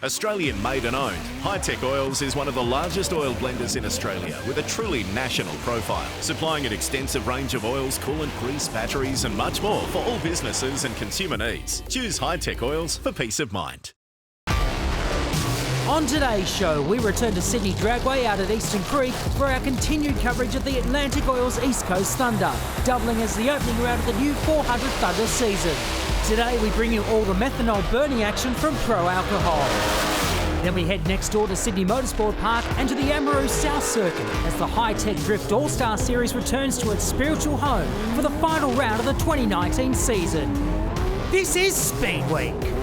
Australian made and owned, Hi-Tech Oils is one of the largest oil blenders in Australia with a truly national profile, supplying an extensive range of oils, coolant, grease, batteries and much more for all businesses and consumer needs. Choose Hi-Tech Oils for peace of mind. On today's show, we return to Sydney Dragway out at Eastern Creek for our continued coverage of the Atlantic Oil's East Coast Thunder, doubling as the opening round of the new 400 Thunder season. Today we bring you all the methanol burning action from Pro Alcohol. Then we head next door to Sydney Motorsport Park and to the Ambruosi South Circuit as the Hi-Tech Drift All-Star Series returns to its spiritual home for the final round of the 2019 season. This is Speedweek.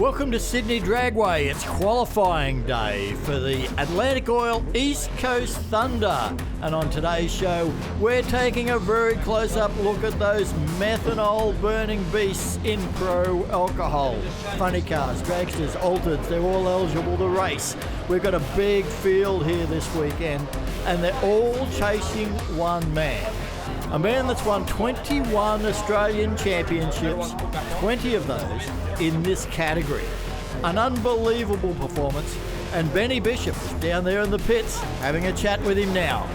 Welcome to Sydney Dragway. It's qualifying day for the Atlantic Oil East Coast Thunder. And on today's show, we're taking a very close-up look at those methanol burning beasts in Pro Alcohol. Funny cars, dragsters, altereds, they're all eligible to race. We've got a big field here this weekend, and they're all chasing one man. A man that's won 21 Australian championships, 20 of those in this category. An unbelievable performance, and Benny Bishop is down there in the pits having a chat with him now.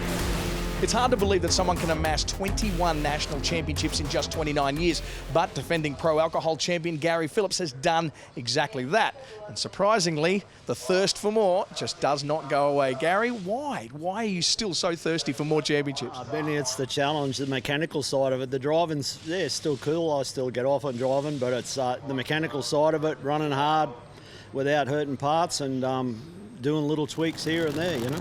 It's hard to believe that someone can amass 21 national championships in just 29 years, but defending Pro Alcohol champion Gary Phillips has done exactly that. And surprisingly, the thirst for more just does not go away. Gary, why? Why are you still so thirsty for more championships? Benny, it's the challenge, the mechanical side of it. The driving's, still cool. I still get off on driving, but it's the mechanical side of it, running hard without hurting parts and doing little tweaks here and there, you know.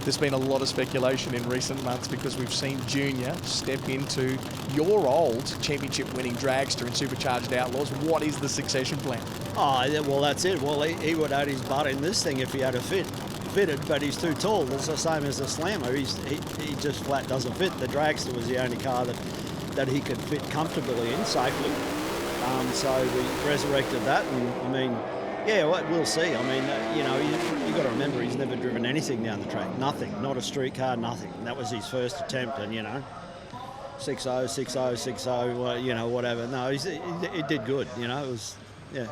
There's been a lot of speculation in recent months because we've seen Junior step into your old championship-winning dragster in Supercharged Outlaws. What is the succession plan? Oh, yeah, well, that's it. Well, he would add his butt in this thing if he had a fitted, but he's too tall. It's the same as the Slammer. He just flat doesn't fit. The dragster was the only car that he could fit comfortably in safely. So we resurrected that, and I mean, yeah, well, we'll see. I mean, you got to remember he's never driven anything down the track. Nothing. Not a street car, nothing. That was his first attempt, and, 6-0, 6-0, 6-0, whatever. No, he did good, it was, yeah.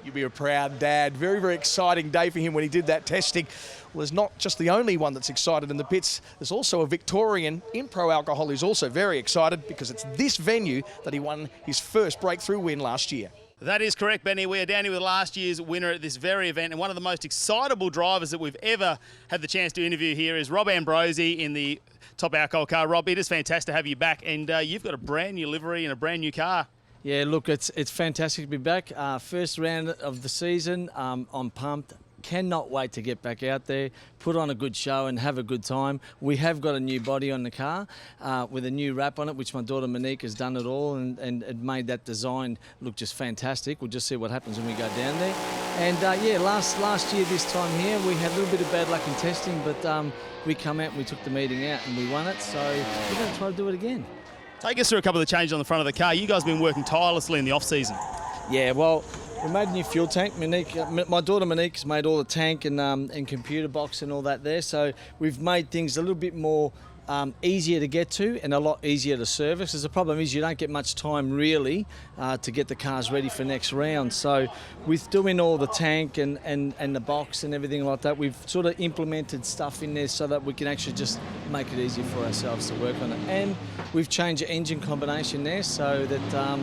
You'd be a proud dad. Very, very exciting day for him when he did that testing. Well, there's not just the only one that's excited in the pits. There's also a Victorian in Pro Alcohol who's also very excited because it's this venue that he won his first breakthrough win last year. That is correct, Benny. We are down here with last year's winner at this very event, and one of the most excitable drivers that we've ever had the chance to interview here is Rob Ambruosi in the Top Alcohol car. Rob, it is fantastic to have you back, and you've got a brand new livery and a brand new car. Yeah, look, it's fantastic to be back. First round of the season, I'm pumped. Cannot wait to get back out there, put on a good show and have a good time. We have got a new body on the car with a new wrap on it, which my daughter Monique has done it all and it made that design look just fantastic. We'll just see what happens when we go down there. And last year this time here, we had a little bit of bad luck in testing, but we come out and we took the meeting out and we won it. So we're going to try to do it again. Take us through a couple of the changes on the front of the car. You guys have been working tirelessly in the off-season. Yeah, well, we made a new fuel tank. Monique, my daughter Monique's made all the tank and computer box and all that there. So we've made things a little bit more easier to get to and a lot easier to service. Because the problem is you don't get much time really to get the cars ready for next round. So with doing all the tank and the box and everything like that, we've sort of implemented stuff in there so that we can actually just make it easier for ourselves to work on it. And we've changed the engine combination there so that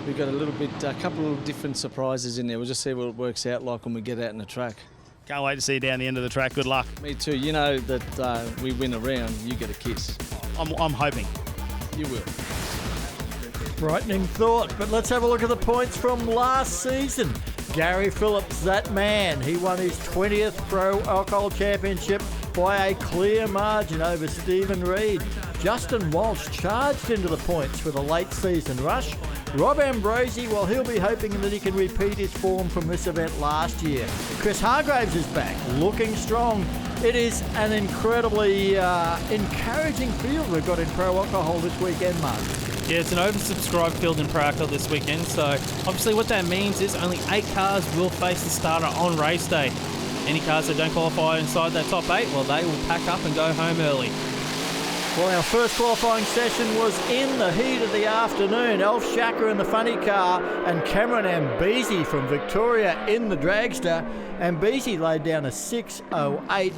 we've got a couple of different surprises in there. We'll just see what it works out like when we get out in the track. Can't wait to see you down the end of the track. Good luck. Me too. You know that we win a round, you get a kiss. I'm hoping. You will. Frightening thought, but let's have a look at the points from last season. Gary Phillips, that man, he won his 20th Pro Alcohol Championship by a clear margin over Stephen Reed. Justin Walsh charged into the points with a late season rush. Rob Ambruosi, well, he'll be hoping that he can repeat his form from this event last year. Chris Hargraves is back, looking strong. It is an incredibly encouraging field we've got in Pro Alcohol this weekend, Mark. Yeah, it's an oversubscribed field in Pro Alcohol this weekend, so obviously what that means is only 8 cars will face the starter on race day. Any cars that don't qualify inside that top 8, well, they will pack up and go home early. Well, our first qualifying session was in the heat of the afternoon. Elf Shaka in the funny car and Cameron Ambruosi from Victoria in the dragster. Ambruosi laid down a 6.08.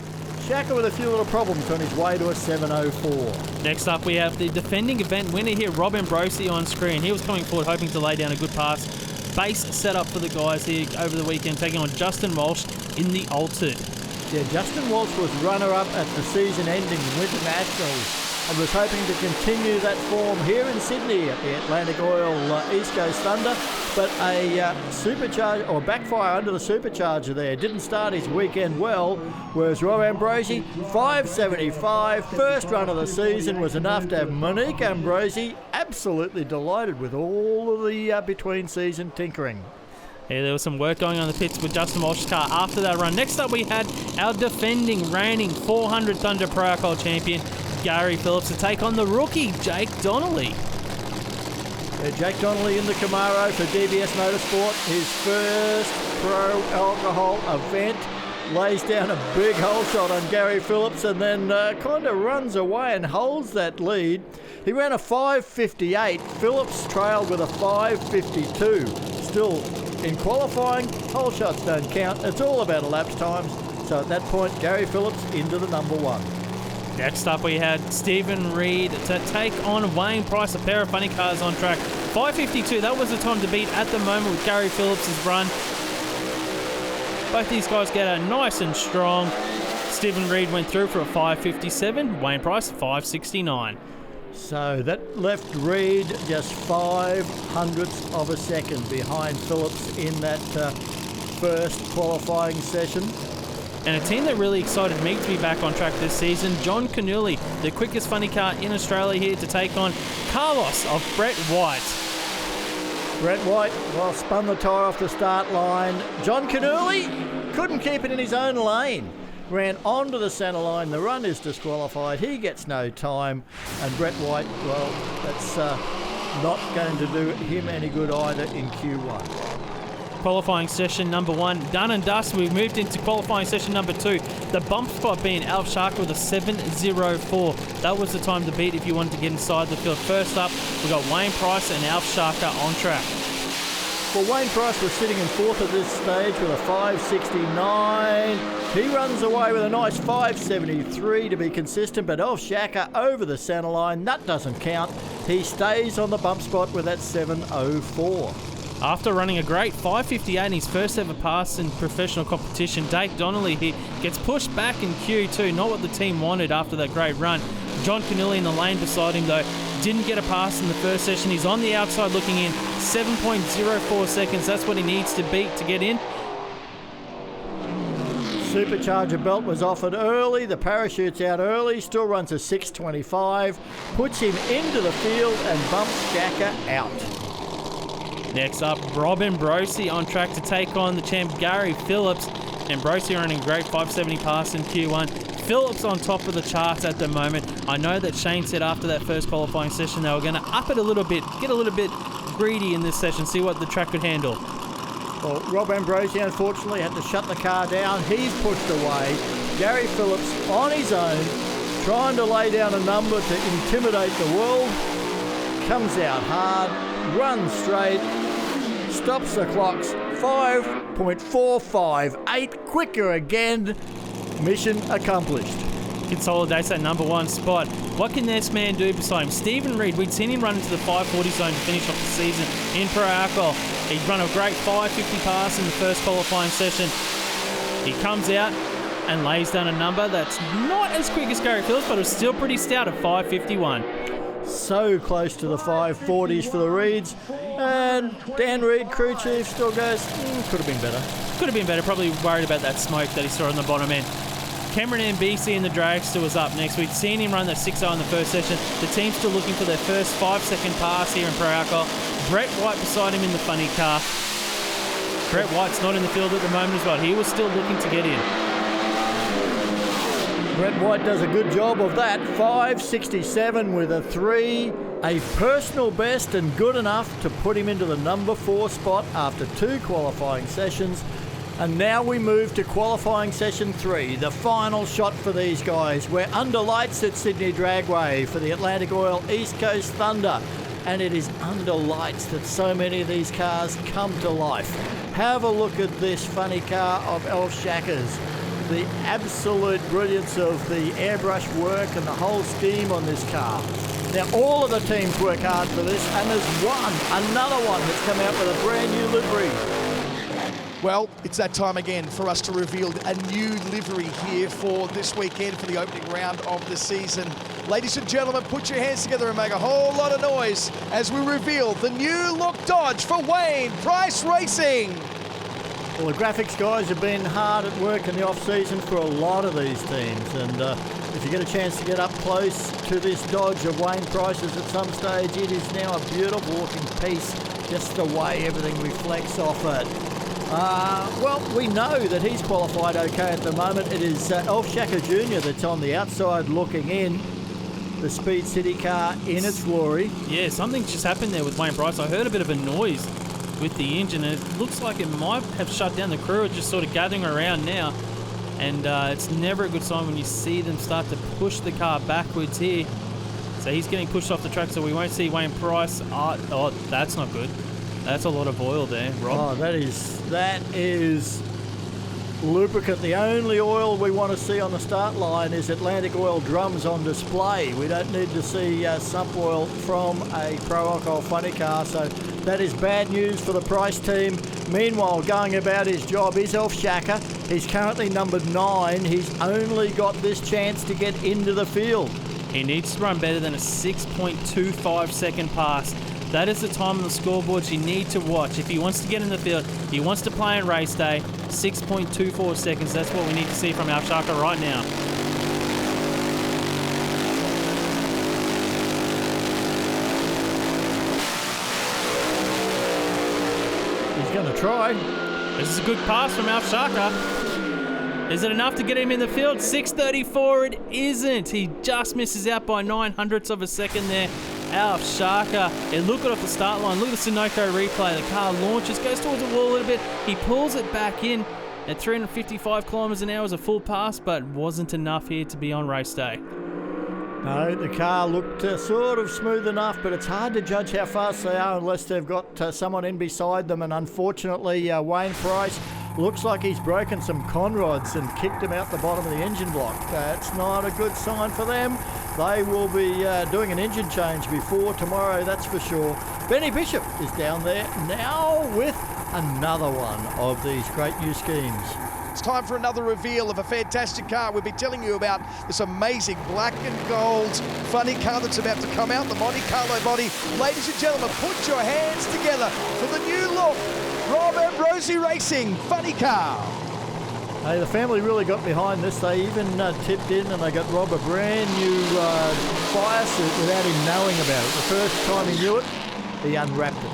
Shaka with a few little problems on his way to a 7.04. Next up, we have the defending event winner here, Rob Ambruosi, on screen. He was coming forward hoping to lay down a good pass. Base setup for the guys here over the weekend, taking on Justin Walsh in the Altered. Yeah, Justin Walsh was runner-up at the season-ending Winter Nationals and was hoping to continue that form here in Sydney at the Atlantic Oil East Coast Thunder, but a supercharger or backfire under the supercharger there didn't start his weekend well, whereas Rob Ambruosi, 5.75, first run of the season was enough to have Monique Ambruosi absolutely delighted with all of the between-season tinkering. Yeah, there was some work going on in the pits with Justin Walsh's car after that run. Next up, we had our defending, reigning 400 Thunder Pro Alcohol champion, Gary Phillips, to take on the rookie, Jake Donnelly. Yeah, Jake Donnelly in the Camaro for DBS Motorsport, his first Pro Alcohol event. Lays down a big hole shot on Gary Phillips and then kind of runs away and holds that lead. He ran a 5.58. Phillips trailed with a 5.52. Still, in qualifying, hole shots don't count. It's all about elapsed times. So at that point, Gary Phillips into the number 1. Next up, we had Stephen Reed to take on Wayne Price, a pair of funny cars on track. 5.52, that was the time to beat at the moment with Gary Phillips' run. Both these guys get out nice and strong. Stephen Reed went through for a 5.57, Wayne Price 5.69. So that left Reed just 0.05 of a second behind Phillips in that first qualifying session. And a team that really excited me to be back on track this season, John Canuli, the quickest funny car in Australia here to take on Carlos of Brett White. Brett White, well, spun the tyre off the start line. John Canuli couldn't keep it in his own lane. Ran onto the centre line. The run is disqualified. He gets no time. And Brett White, well, that's not going to do him any good either in Q1. Qualifying session number 1 done and dusted. We've moved into qualifying session number 2. The bump spot being Alf Shark with a 7.04. That was the time to beat if you wanted to get inside the field. First up, we've got Wayne Price and Alf Sharker on track. Well, Wayne Price was sitting in 4th at this stage with a 5.69. He runs away with a nice 5.73 to be consistent, but Alf Sharker over the centre line. That doesn't count. He stays on the bump spot with that 7.04. After running a great 5.58 in his first ever pass in professional competition, Jake Donnelly here gets pushed back in Q2, not what the team wanted after that great run. John Canuli in the lane beside him though, didn't get a pass in the first session. He's on the outside looking in, 7.04 seconds, that's what he needs to beat to get in. Supercharger belt was offered early, the parachute's out early, still runs a 6.25, puts him into the field and bumps Shaka out. Next up, Rob Ambruosi on track to take on the champ Gary Phillips. Ambruosi running a great 5.70 pass in Q1. Phillips on top of the charts at the moment. I know that Shane said after that first qualifying session they were going to up it a little bit, get a little bit greedy in this session, see what the track could handle. Well, Rob Ambruosi unfortunately had to shut the car down. He's pushed away. Gary Phillips on his own trying to lay down a number to intimidate the world. Comes out hard, runs straight, stops the clocks, 5.458, quicker again. Mission accomplished. Consolidates that number one spot. What can this man do beside him? Stephen Reid, we'd seen him run into the 540 zone to finish off the season in pro alcohol. He'd run a great 550 pass in the first qualifying session. He comes out and lays down a number that's not as quick as Gary Phillips, but it was still pretty stout at 551. So close to the 540s for the Reeds. And Dan Reid, crew chief, still goes, could have been better. Could have been better. Probably worried about that smoke that he saw on the bottom end. Cameron Ambruosi in the dragster was up next. We'd seen him run that 6.0 in the first session. The team's still looking for their first 5-second pass here in pro alcohol. Brett White beside him in the funny car. Brett White's not in the field at the moment as well. He was still looking to get in. Brett White does a good job of that. 5.67 with a 3. A personal best and good enough to put him into the number 4 spot after 2 qualifying sessions. And now we move to qualifying session 3, the final shot for these guys. We're under lights at Sydney Dragway for the Atlantic Oil East Coast Thunder. And it is under lights that so many of these cars come to life. Have a look at this funny car of Elf Shacker's. The absolute brilliance of the airbrush work and the whole scheme on this car. Now, all of the teams work hard for this, and there's another one that's come out with a brand new livery. Well, it's that time again for us to reveal a new livery here for this weekend for the opening round of the season. Ladies and gentlemen, put your hands together and make a whole lot of noise as we reveal the new look Dodge for Wayne Price Racing. Well, the graphics guys have been hard at work in the off-season for a lot of these teams, and if you get a chance to get up close to this Dodge of Wayne Price's at some stage, it is now a beautiful looking piece, just the way everything reflects off it. Well, we know that he's qualified okay at the moment. It is Elf Shacker Jr. that's on the outside looking in. The Speed City car in its glory. Yeah, something just happened there with Wayne Price. I heard a bit of a noise with the engine, and it looks like it might have shut down. The crew are just sort of gathering around now, and it's never a good sign when you see them start to push the car backwards here. So he's getting pushed off the track, so we won't see Wayne Price. Oh, that's not good. That's a lot of oil there, Rob. Oh, that is lubricant. The only oil we want to see on the start line is Atlantic Oil drums on display. We don't need to see sump oil from a pro alcohol funny car, so that is bad news for the Price team. Meanwhile, going about his job is Elf Shacker. He's currently number 9. He's only got this chance to get into the field. He needs to run better than a 6.25 second pass. That is the time on the scoreboards you need to watch. If he wants to get in the field, he wants to play in race day, 6.24 seconds. That's what we need to see from Elf Shacker right now. He's going to try. This is a good pass from Elf Shacker. Is it enough to get him in the field? 6.34, it isn't. He just misses out by 0.09 of a second there. Alf Shacker, and look at off the start line. Look at the Sunoco replay. The car launches, goes towards the wall a little bit. He pulls it back in at 355 kilometres an hour as a full pass, but wasn't enough here to be on race day. No, the car looked sort of smooth enough, but it's hard to judge how fast they are unless they've got someone in beside them. And unfortunately, Wayne Price looks like he's broken some conrods and kicked him out the bottom of the engine block. It's not a good sign for them. They will be doing an engine change before tomorrow, that's for sure. Benny Bishop is down there now with another one of these great new schemes. It's time for another reveal of a fantastic car. We'll be telling you about this amazing black and gold funny car that's about to come out, the Monte Carlo body. Ladies and gentlemen, put your hands together for the new look Rob Ambruosi Racing funny car. Hey, the family really got behind this. They even tipped in and they got Rob a brand new fire suit without him knowing about it. The first time he knew it, he unwrapped it.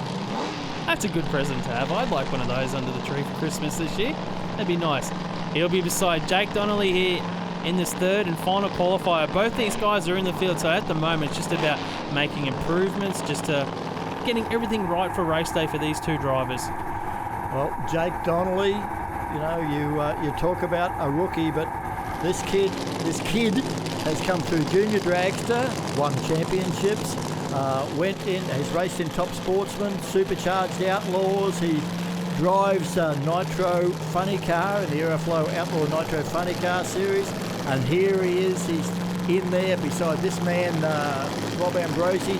That's a good present to have. I'd like one of those under the tree for Christmas this year. That'd be nice. He'll be beside Jake Donnelly here in this third and final qualifier. Both these guys are in the field, so at the moment it's just about making improvements, just getting everything right for race day for these two drivers. Well, Jake Donnelly, you know, you talk about a rookie, but This kid has come through junior dragster, won championships, has raced in Top Sportsman, Supercharged Outlaws. He drives a Nitro Funny Car in the Aeroflow Outlaw Nitro Funny Car series, and here he is. He's in there beside this man, Rob Ambruosi,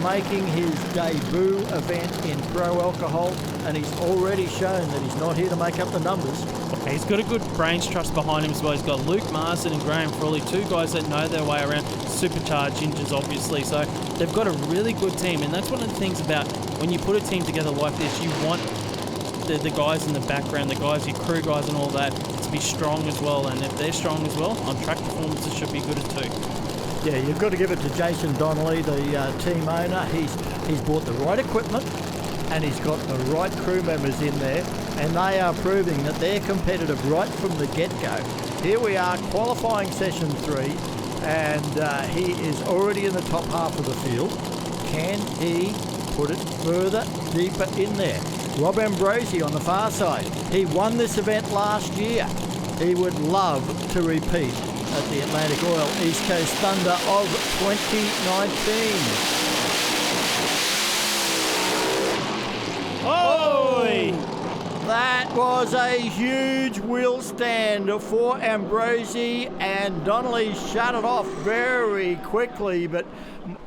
making his debut event in pro alcohol, and he's already shown that he's not here to make up the numbers. He's got a good brains trust behind him as well. He's got Luke Marsden and Graham Frawley, two guys that know their way around, supercharged engines obviously, so they've got a really good team, and that's one of the things about when you put a team together like this, you want the guys in the background, the guys, your crew guys and all that, to be strong as well, and if they're strong as well, on track performances should be good too. Yeah, you've got to give it to Jason Donnelly, the team owner. He's bought the right equipment and he's got the right crew members in there, and they are proving that they're competitive right from the get-go. Here we are, qualifying session 3, and he is already in the top half of the field. Can he put it further, deeper in there? Rob Ambruosi on the far side. He won this event last year. He would love to repeat at the Atlantic Oil East Coast Thunder of 2019. That was a huge wheel stand for Ambruosi, and Donnelly shut it off very quickly, but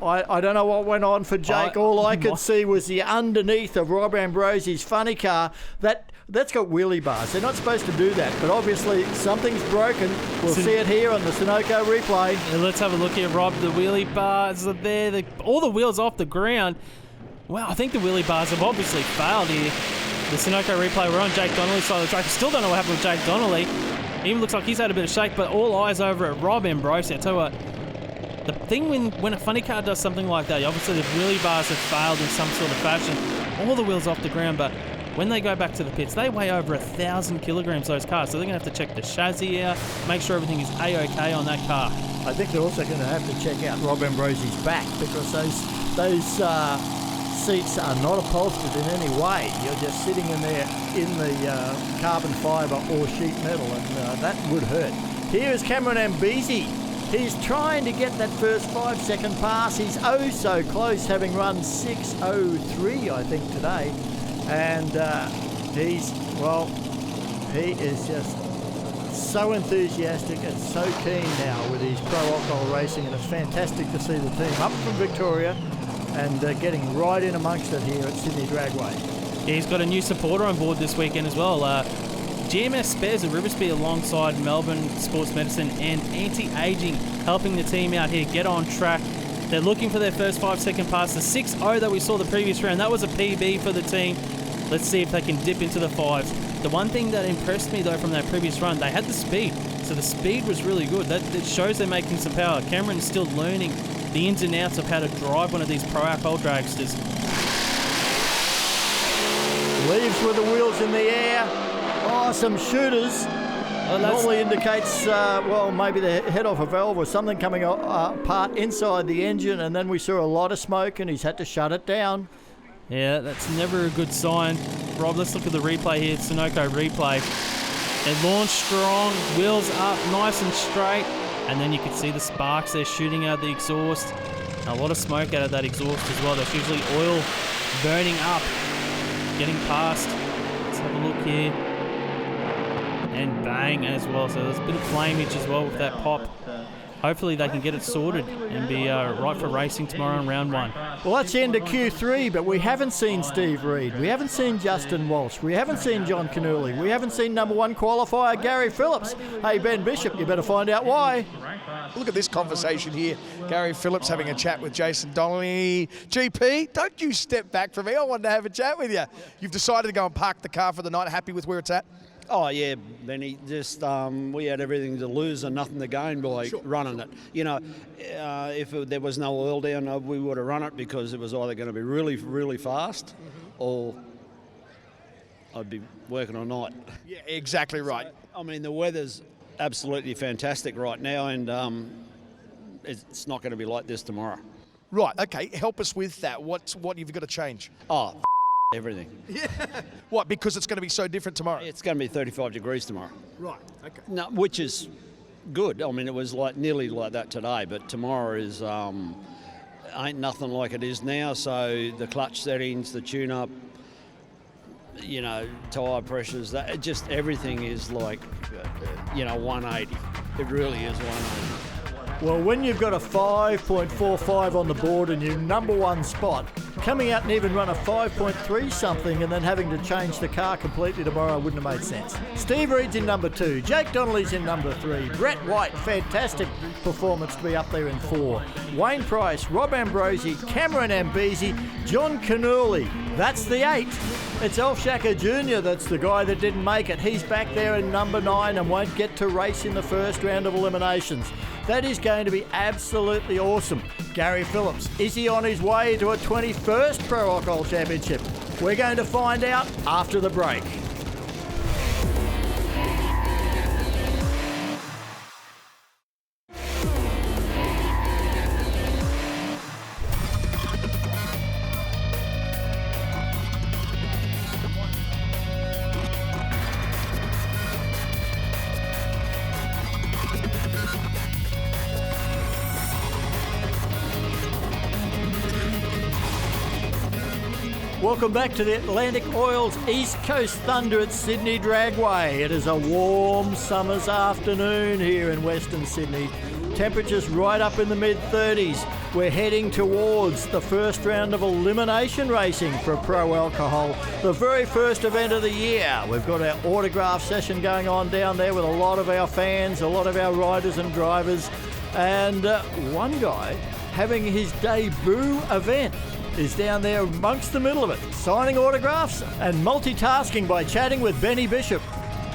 I don't know what went on for Jake. All I could see was the underneath of Rob Ambrosi's funny car. That's got wheelie bars. They're not supposed to do that, but obviously something's broken. We'll see it here on the Sunoco replay. Yeah, let's have a look here, Rob. The wheelie bars are there. All the wheels off the ground. Well, I think the wheelie bars have obviously failed here. The Sunoco replay, we're on Jake Donnelly's side of the track. Still don't know what happened with Jake Donnelly. He even looks like he's had a bit of shake, but all eyes over at Rob Ambruosi. I tell you what, the thing when a funny car does something like that, obviously the wheelie bars have failed in some sort of fashion. All the wheels off the ground, but when they go back to the pits, they weigh over 1,000 kilograms, those cars. So they're going to have to check the chassis out, make sure everything is A-OK on that car. I think they're also going to have to check out Rob Ambrosi's back, because those seats are not upholstered in any way. You're just sitting in there in the carbon fibre or sheet metal, and that would hurt. Here is Cameron Ambisi. He's trying to get that first 5-second pass. He's oh so close, having run 6:03, I think, today. And he is just so enthusiastic and so keen now with his pro alcohol racing, and it's fantastic to see the team up from Victoria and getting right in amongst it here at Sydney Dragway. Yeah, he's got a new supporter on board this weekend as well. GMS Spares at Riversby alongside Melbourne Sports Medicine and Anti-Aging, helping the team out here get on track. They're looking for their first 5-second pass. The 6.0 that we saw the previous round, that was a PB for the team. Let's see if they can dip into the 5s. The one thing that impressed me though from that previous run, they had the speed. So the speed was really good. That shows they're making some power. Cameron's still learning the ins and outs of how to drive one of these pro alcohol dragsters. Leaves with the wheels in the air. Oh, some shooters. Normally indicates, maybe the head off a valve or something coming apart inside the engine, and then we saw a lot of smoke and he's had to shut it down. Yeah, that's never a good sign. Rob, let's look at the replay here, Sunoco replay. They launch strong, wheels up, nice and straight, and then you can see the sparks they're shooting out the exhaust. A lot of smoke out of that exhaust as well. There's usually oil burning up, getting past. Let's have a look here. And bang as well, so there's a bit of flameage as well with that pop. Hopefully they can get it sorted and be right for racing tomorrow in round 1. Well, that's the end of Q3, but we haven't seen Steve Reed. We haven't seen Justin Walsh. We haven't seen John Canuli. We haven't seen number 1 qualifier Gary Phillips. Hey, Ben Bishop, you better find out why. Look at this conversation here. Gary Phillips having a chat with Jason Donnelly. GP, don't you step back from me. I wanted to have a chat with you. You've decided to go and park the car for the night. Happy with where it's at? Oh, yeah, Benny. Just we had everything to lose and nothing to gain by running it. You know, if there was no oil down, we would have run it, because it was either going to be really, really fast or I'd be working all night. Yeah, exactly right. I mean, the weather's absolutely fantastic right now, and it's not going to be like this tomorrow. Right, okay. Help us with that. What have you got to change? Oh, everything. Yeah. What, because it's going to be so different tomorrow? It's going to be 35 degrees tomorrow. Right, okay. No, which is good. I mean, it was like nearly like that today, but tomorrow is ain't nothing like it is now. So the clutch settings, the tune-up, you know, tyre pressures, that just everything is like, 180. It really is 180. Well, when you've got a 5.45 on the board and your number one spot, coming out and even run a 5.3 something and then having to change the car completely tomorrow wouldn't have made sense. Steve Reed's in number 2, Jake Donnelly's in number 3, Brett White, fantastic performance to be up there in 4, Wayne Price, Rob Ambruosi, Cameron Ambesi, John Canurley, that's the 8. It's Elf Shacker Jr. that's the guy that didn't make it. He's back there in number 9 and won't get to race in the first round of eliminations. That is going to be absolutely awesome. Gary Phillips, is he on his way to a 21st Pro Alcohol Championship? We're going to find out after the break. Welcome back to the Atlantic Oil's East Coast Thunder at Sydney Dragway. It is a warm summer's afternoon here in Western Sydney. Temperatures right up in the mid-30s. We're heading towards the first round of elimination racing for Pro Alcohol, the very first event of the year. We've got our autograph session going on down there with a lot of our fans, a lot of our riders and drivers, and one guy having his debut event is down there amongst the middle of it, signing autographs and multitasking by chatting with Benny Bishop.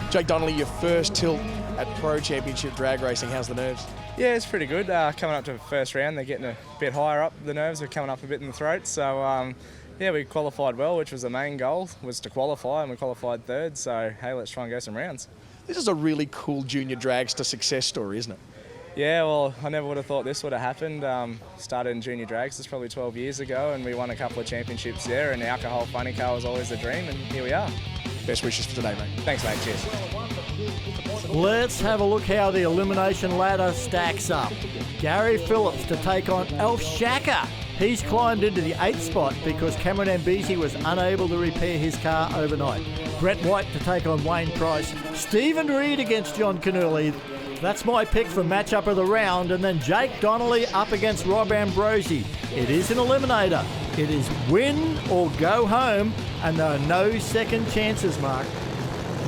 Jake Donnelly, your first tilt at Pro Championship drag racing. How's the nerves? Yeah, it's pretty good. Coming up to the first round, they're getting a bit higher up. The nerves are coming up a bit in the throat. So, we qualified well, which was the main goal, was to qualify, and we qualified third. So, hey, let's try and go some rounds. This is a really cool junior dragster success story, isn't it? Yeah, well, I never would have thought this would have happened. Started in junior drags, it's probably 12 years ago, and we won a couple of championships there, and the alcohol funny car was always a dream, and here we are. Best wishes for today, mate. Thanks, mate. Cheers. Let's have a look how the elimination ladder stacks up. Gary Phillips to take on Elf Shacker. He's climbed into the 8th spot because Cameron Ambesi was unable to repair his car overnight. Brett White to take on Wayne Price. Stephen Reed against John Canurley. That's my pick for matchup of the round. And then Jake Donnelly up against Rob Ambruosi. It is an eliminator. It is win or go home, and there are no second chances, Mark.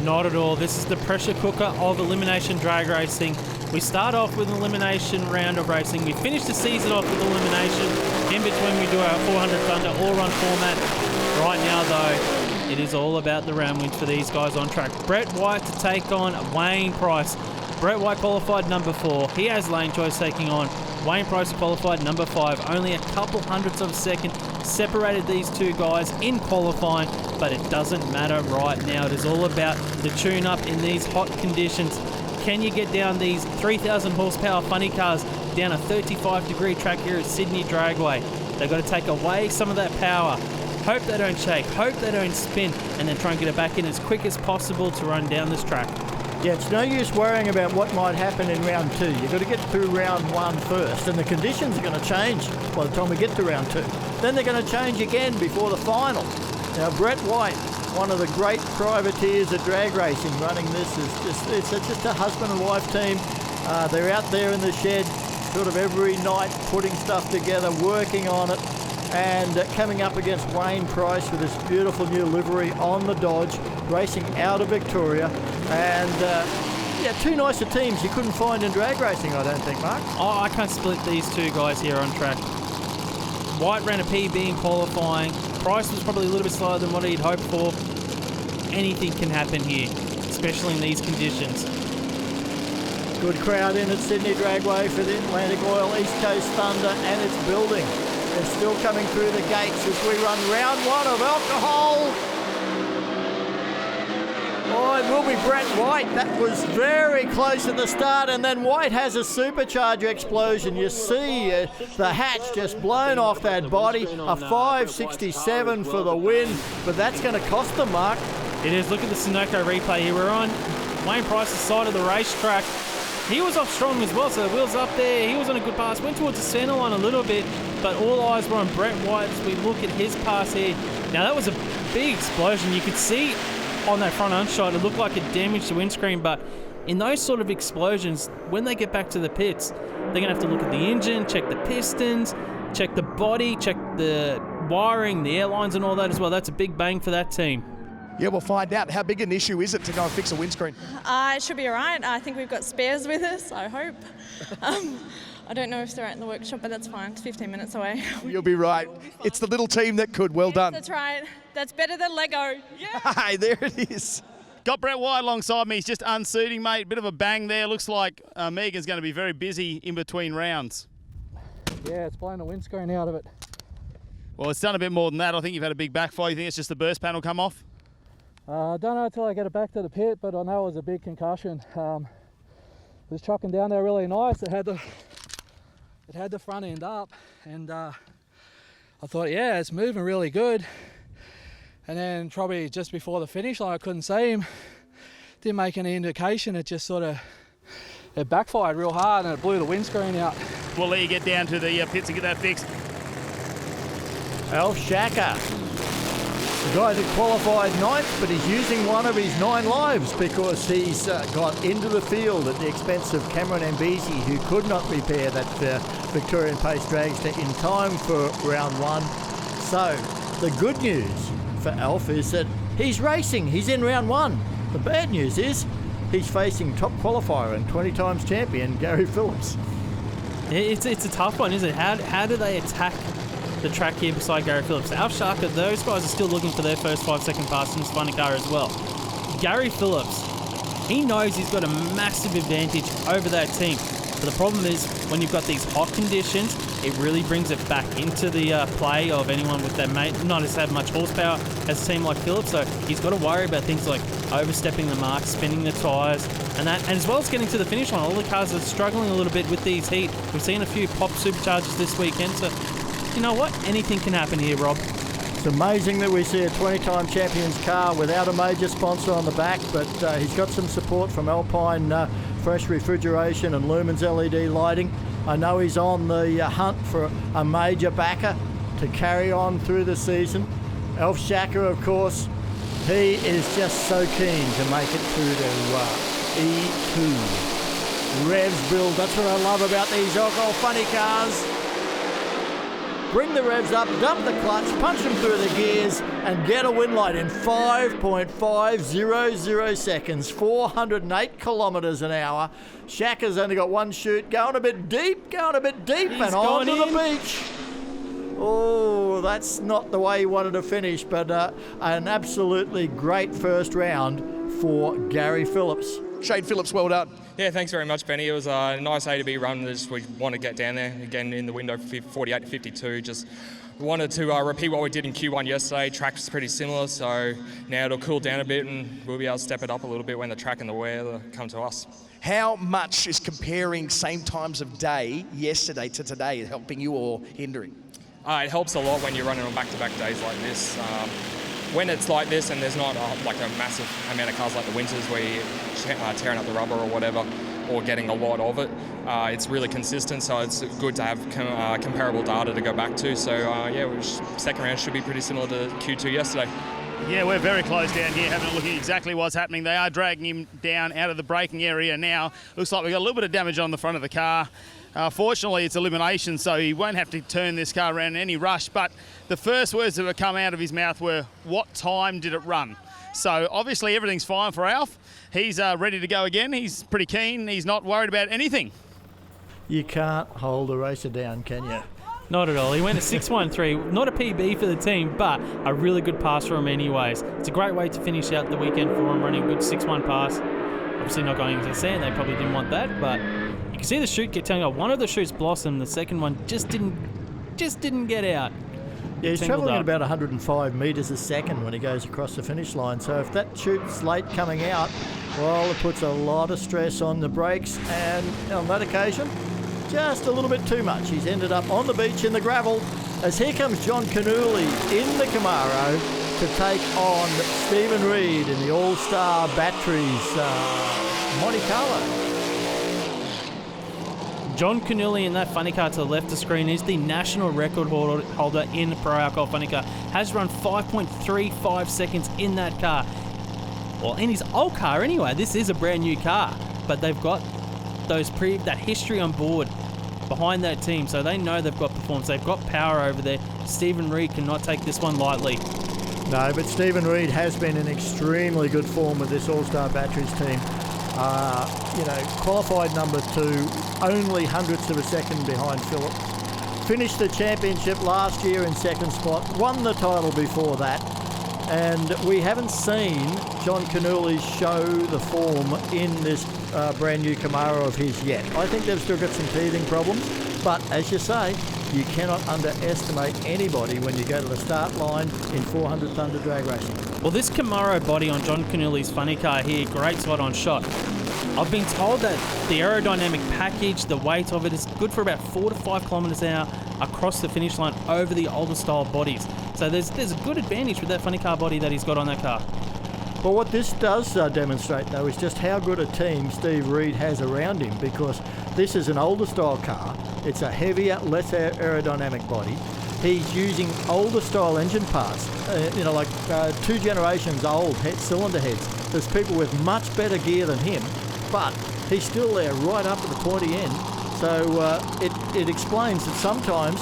Not at all. This is the pressure cooker of elimination drag racing. We start off with an elimination round of racing. We finish the season off with elimination. In between, we do our 400 Thunder all-run format. Right now, though, it is all about the round wins for these guys on track. Brett White to take on Wayne Price. Brett White qualified number 4. He has lane choice taking on Wayne Price qualified number 5. Only a couple hundredths of a second separated these two guys in qualifying, but it doesn't matter right now. It is all about the tune-up in these hot conditions. Can you get down these 3,000 horsepower funny cars down a 35-degree track here at Sydney Dragway? They've got to take away some of that power. Hope they don't shake, hope they don't spin, and then try and get it back in as quick as possible to run down this track. Yeah, it's no use worrying about what might happen in round 2. You've got to get through round 1 first, and the conditions are going to change by the time we get to round 2. Then they're going to change again before the final. Now, Brett White, one of the great privateers at drag racing, running this is just a husband and wife team. They're out there in the shed sort of every night putting stuff together, working on it, and coming up against Wayne Price with this beautiful new livery on the Dodge, racing out of Victoria. And two nicer teams you couldn't find in drag racing, I don't think, Mark. Oh, I can't split these two guys here on track. White ran a PB in qualifying. Price was probably a little bit slower than what he'd hoped for. Anything can happen here, especially in these conditions. Good crowd in at Sydney Dragway for the Atlantic Oil East Coast Thunder, and it's building. They're still coming through the gates as we run round 1 of alcohol. Oh, it will be Brett White. That was very close at the start, and then White has a supercharger explosion. You see the hatch just blown off that body. A 567 for the win, but that's going to cost them, Mark. It is. Look at the Sunoco replay here. We're on Wayne Price's side of the racetrack. he was off strong as well, so the wheels up there. He was on a good pass, went towards the centre line a little bit, but all eyes were on Brett White as we look at his pass here. Now, that was a big explosion. You could see on that front end shot, it looked like it damaged the windscreen, but in those sort of explosions, when they get back to the pits, they're going to have to look at the engine, check the pistons, check the body, check the wiring, the airlines and all that as well. That's a big bang for that team. Yeah, we'll find out. How big an issue is it to go and fix a windscreen? It should be all right. I think we've got spares with us, I hope. I don't know if they're out in the workshop, but that's fine. It's 15 minutes away. You'll be right. It's the little team that could. Well done. That's right. That's better than Lego. Yeah. Hey, there it is. Got Brett White alongside me. He's just unseating, mate. Bit of a bang there. Looks like Megan's going to be very busy in between rounds. Yeah, it's blown the windscreen out of it. Well, it's done a bit more than that. I think you've had a big backfire. You think it's just the burst panel come off? I don't know until I get it back to the pit, but I know it was a big concussion. It was chucking down there really nice. It had the front end up, and I thought, yeah, it's moving really good. And then probably just before the finish line, I couldn't see him. Didn't make any indication. It just sort of it backfired real hard, and it blew the windscreen out. We'll let you get down to the pits and get that fixed. Alf Shacker, the guy that qualified 9th, but he's using one of his 9 lives because he's got into the field at the expense of Cameron Ambruosi, who could not repair that Victorian Pace dragster in time for round 1. So the good news for Alf is that he's racing. He's in round 1. The bad news is he's facing top qualifier and 20 times champion Gary Phillips. It's a tough one, isn't it? How do they attack the track here beside Gary Phillips? Alf Sharker, those guys are still looking for their first 5-second pass in this funny car as well. Gary Phillips, he knows he's got a massive advantage over that team. But the problem is when you've got these hot conditions, it really brings it back into the play of anyone with that not as have much horsepower as a team like Phillips. So he's got to worry about things like overstepping the mark, spinning the tyres, and as well as getting to the finish line. All the cars are struggling a little bit with these heat. We've seen a few pop superchargers this weekend, so you know what? Anything can happen here, Rob. It's amazing that we see a 20-time champions car without a major sponsor on the back, but he's got some support from Alpine Fresh Refrigeration and Lumens LED lighting. I know he's on the hunt for a major backer to carry on through the season. Alf Shacker, of course, he is just so keen to make it through to E2. Revs build, that's what I love about these alcohol funny cars. Bring the revs up, dump the clutch, punch them through the gears, and get a win light in 5.500 seconds, 408 kilometres an hour. Shacker's only got one chute, going a bit deep, and on to the beach. Oh, that's not the way he wanted to finish, but an absolutely great first round for Gary Phillips. Shane Phillips, well done. Yeah, thanks very much, Benny. It was a nice A to B run. We want to get down there again in the window for 48 to 52. Just wanted to repeat what we did in Q1 yesterday. Track was pretty similar, so now it'll cool down a bit and we'll be able to step it up a little bit when the track and the weather come to us. How much is comparing same times of day yesterday to today helping you or hindering? It helps a lot when you're running on back-to-back days like this. When it's like this and there's not like a massive amount of cars like the winters where you're tearing up the rubber or whatever, or getting a lot of it, it's really consistent, so it's good to have comparable data to go back to. So yeah, second round should be pretty similar to Q2 yesterday. Yeah, we're very close down here, having a look at exactly what's happening. They are dragging him down out of the braking area now. Looks like we've got a little bit of damage on the front of the car. Fortunately, it's elimination, so he won't have to turn this car around in any rush. But the first words that have come out of his mouth were, "What time did it run?" So obviously everything's fine for Alf. He's ready to go again. He's pretty keen. He's not worried about anything. You can't hold a racer down, can you? Not at all. He went a 6.13, not a PB for the team, but a really good pass for him anyways. It's a great way to finish out the weekend for him, running a good 6.1 pass. Obviously not going into the sand, they probably didn't want that, but you can see the chute get tangled. One of the chutes blossomed, the second one just didn't get out. Yeah, he's travelling at about 105 metres a second when he goes across the finish line. So if that chute's late coming out, well, it puts a lot of stress on the brakes, and on that occasion, just a little bit too much. He's ended up on the beach in the gravel as here comes John Canuli in the Camaro to take on Stephen Reed in the All-Star Batteries Monte Carlo. John Canuli in that funny car to the left of the screen is the national record holder in Pro Alcohol funny car. Has run 5.35 seconds in that car. Well, in his old car anyway. This is a brand new car, but they've got that history on board behind that team, so they know they've got performance. They've got power over there. Stephen Reid cannot take this one lightly. No, but Stephen Reid has been in extremely good form with this All-Star Batteries team. Qualified number 2, only hundredths of a second behind Phillips. Finished the championship last year in second spot, won the title before that, and we haven't seen John Canuli show the form in this brand new Camaro of his yet. I think they've still got some teething problems, but as you say, you cannot underestimate anybody when you go to the start line in 400 Thunder drag racing. Well, this Camaro body on John Canuli's funny car here, great side-on shot. I've been told that the aerodynamic package, the weight of it, is good for about 4 to 5 kilometres an hour across the finish line over the older style bodies. So there's a good advantage with that funny car body that he's got on that car. Well, what this does demonstrate, though, is just how good a team Steve Reid has around him, because this is an older style car. It's a heavier, less aerodynamic body. He's using older style engine parts, 2 generations old cylinder heads. There's people with much better gear than him, but he's still there right up at the pointy end. So it explains that sometimes,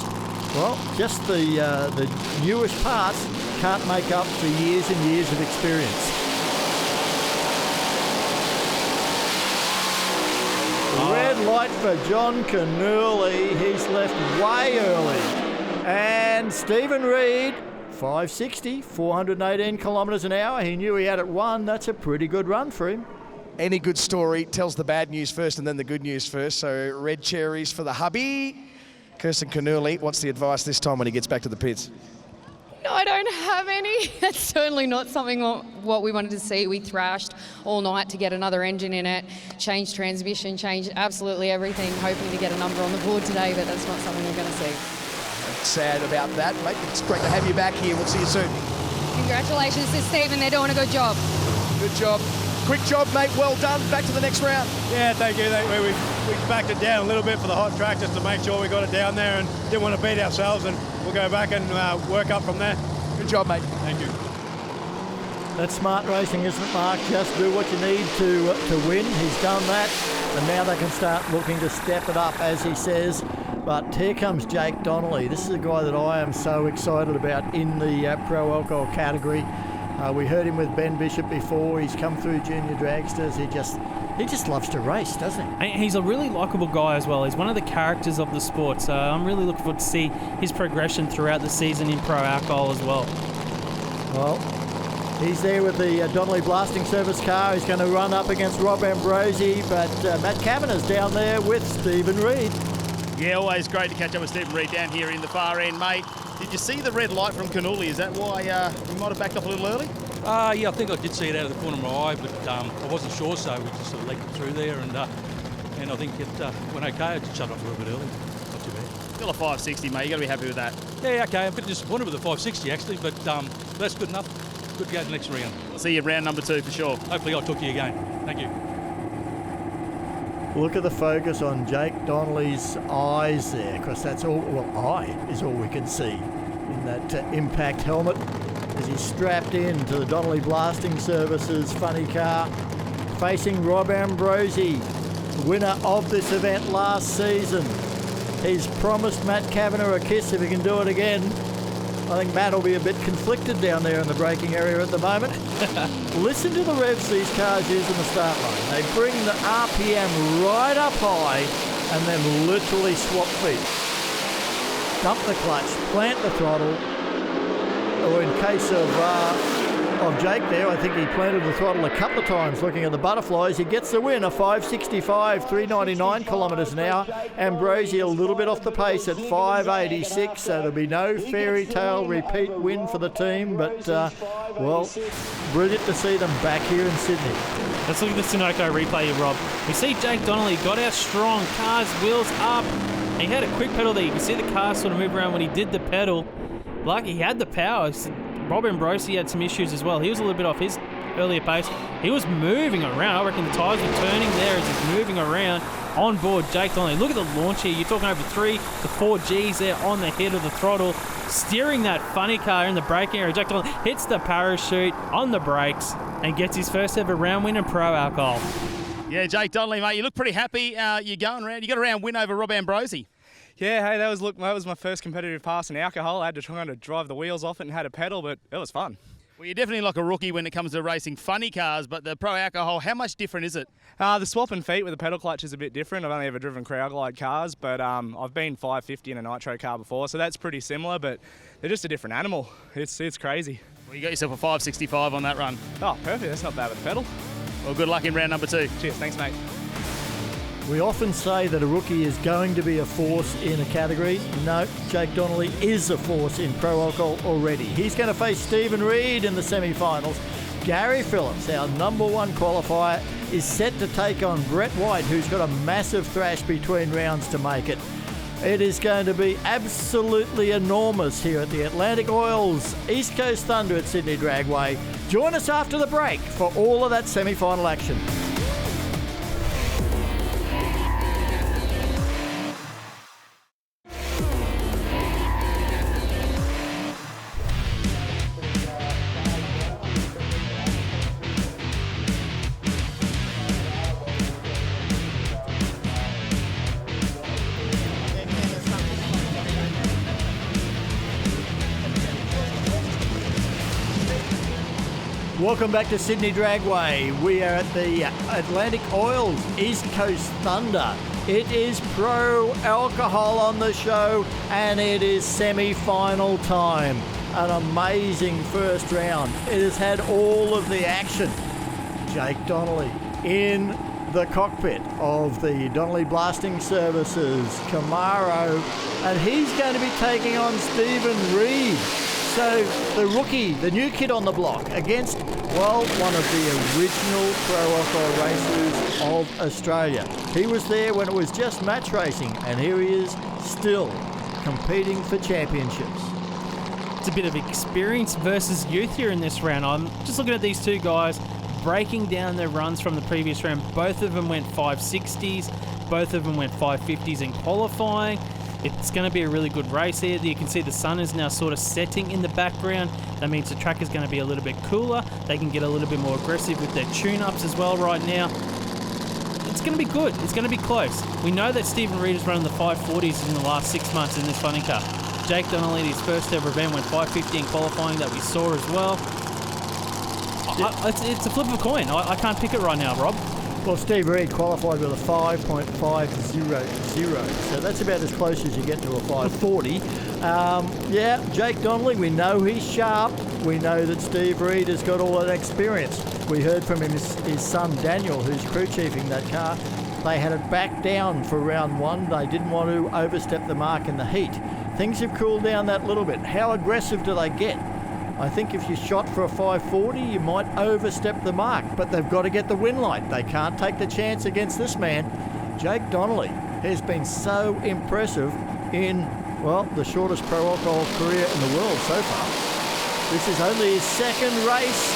well, just the newest parts can't make up for years and years of experience. Red light for John Canuli. He's left way early. And Stephen Reid, 560, 418 kilometres an hour. He knew he had it won. That's a pretty good run for him. Any good story tells the bad news first and then the good news first. So red cherries for the hubby. Kirsten Canuli, what's the advice this time when he gets back to the pits? No, I don't have any. That's certainly not something what we wanted to see. We thrashed all night to get another engine in it, changed transmission, changed absolutely everything, hoping to get a number on the board today, but that's not something we're going to see. Sad about that, mate. It's great to have you back here. We'll see you soon. Congratulations to Stephen. They're doing a good job. Good job. Quick job, mate. Well done. Back to the next round. Yeah, thank you. We backed it down a little bit for the hot track just to make sure we got it down there and didn't want to beat ourselves, and we'll go back and work up from there. Good job, mate. Thank you. That's smart racing, isn't it, Mark? Just do what you need to win. He's done that, and now they can start looking to step it up, as he says. But here comes Jake Donnelly. This is a guy that I am so excited about in the pro alcohol category. We heard him with Ben Bishop before. He's come through junior dragsters. He just loves to race, doesn't he? He's a really likeable guy as well. He's one of the characters of the sport, so I'm really looking forward to see his progression throughout the season in pro alcohol as well. Well, he's there with the Donnelly Blasting Service car. He's going to run up against Rob Ambruosi, but Matt Kavanagh's down there with Stephen Reid. Yeah, always great to catch up with Stephen Reid down here in the far end, mate. Did you see the red light from Canuli? Is that why you might have backed up a little early? Yeah, I think I did see it out of the corner of my eye, but I wasn't sure, so we just sort of legged it through there, and I think it went okay. I just shut off a little bit early. Not too bad. Still a 560, mate. You got to be happy with that. Yeah, okay. I'm a bit disappointed with the 560 actually, but that's good enough. Good to go to the next round. I'll see you round number 2 for sure. Hopefully I'll talk to you again. Thank you. Look at the focus on Jake Donnelly's eyes there, because that's all, eye is all we can see in that impact helmet as he's strapped in to the Donnelly Blasting Services funny car, facing Rob Ambruosi, winner of this event last season. He's promised Matt Kavanagh a kiss if he can do it again. I think Matt will be a bit conflicted down there in the braking area at the moment. Listen to the revs these cars use in the start line. They bring the RPM right up high and then literally swap feet. Dump the clutch, plant the throttle, or in case of Jake there, I think he planted the throttle a couple of times looking at the butterflies. He gets the win, a 565, 399 kilometres an hour. Ambruosi a little bit off the pace at 586, so there'll be no fairy tale repeat win for the team, but, well, brilliant to see them back here in Sydney. Let's look at the Sunoco replay here, Rob. We see Jake Donnelly got out strong, cars, wheels up. He had a quick pedal there. You can see the car sort of move around when he did the pedal. Like he had the power. Rob Ambruosi had some issues as well. He was a little bit off his earlier pace. He was moving around. I reckon the tyres were turning there as he's moving around. on board Jake Donnelly. Look at the launch here. You're talking over 3 to 4 Gs there on the head of the throttle, steering that funny car in the braking area. Jake Donnelly hits the parachute on the brakes and gets his first ever round win in pro alcohol. Yeah, Jake Donnelly, mate, you look pretty happy. You're going around. You got a round win over Rob Ambruosi. Yeah, hey, that was my first competitive pass in alcohol. I had to try to drive the wheels off it and had a pedal, but it was fun. Well, you're definitely like a rookie when it comes to racing funny cars, but the pro alcohol, how much different is it? The swapping feet with the pedal clutch is a bit different. I've only ever driven crowd glide cars, but I've been 550 in a nitro car before, so that's pretty similar, but they're just a different animal. It's crazy. Well, you got yourself a 565 on that run. Oh, perfect. That's not bad with the pedal. Well, good luck in round number 2. Cheers. Thanks, mate. We often say that a rookie is going to be a force in a category. No, Jake Donnelly is a force in pro alcohol already. He's going to face Stephen Reid in the semi-finals. Gary Phillips, our number 1 qualifier, is set to take on Brett White, who's got a massive thrash between rounds to make it. It is going to be absolutely enormous here at the Atlantic Oils East Coast Thunder at Sydney Dragway. Join us after the break for all of that semi-final action. Welcome back to Sydney Dragway. We are at the Atlantic Oils East Coast Thunder. It is pro alcohol on the show and it is semi-final time. An amazing first round. It has had all of the action. Jake Donnelly in the cockpit of the Donnelly Blasting Services Camaro, and he's going to be taking on Stephen Reid. So the rookie, the new kid on the block, against, well, one of the original pro alcohol racers of Australia. He was there when it was just match racing, and here he is still competing for championships. It's a bit of experience versus youth here in this round. I'm just looking at these two guys breaking down their runs from the previous round. Both of them went 560s, both of them went 550s in qualifying. It's going to be a really good race here. You can see the sun is now sort of setting in the background. That means the track is going to be a little bit cooler. They can get a little bit more aggressive with their tune-ups as well right now. It's going to be good. It's going to be close. We know that Stephen Reid has run the 540s in the last 6 months in this funny car. Jake Donnelly, his first ever event, went 550 in qualifying that we saw as well. It's a flip of a coin. I can't pick it right now, Rob. Well, Steve Reid qualified with a 5.500, so that's about as close as you get to a 540. Yeah, Jake Donnelly, we know he's sharp. We know that Steve Reid has got all that experience. We heard from his son Daniel, who's crew chiefing that car. They had it back down for round 1. They didn't want to overstep the mark in the heat. Things have cooled down that little bit. How aggressive do they get? I think if you shot for a 540, you might overstep the mark, but they've got to get the win light. They can't take the chance against this man. Jake Donnelly has been so impressive in, well, the shortest pro alcohol career in the world so far. This is only his second race.